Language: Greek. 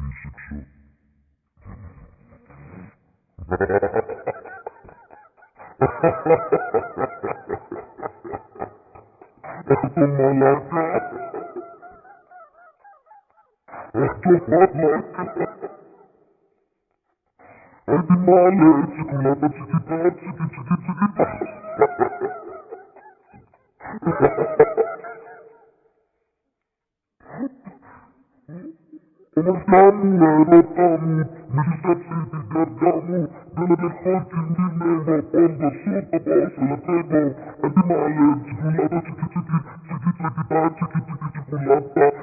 φύσηξα. Αυτό μαλάκα. Αυτό μαλάκα. Άντι μάλε, τσικουλάτα, τσικιτά, τσικιτά. Ομορφιά μου, ερώτα μου, μίλησες την καρδιά μου, δεν αδερχώ κινδύνευα, πάντα σου τα πάω σε λατρεύω. Άντι μάλε, τσικουλάτα, τσικιτά, τσικιτά, τσικουλάτα.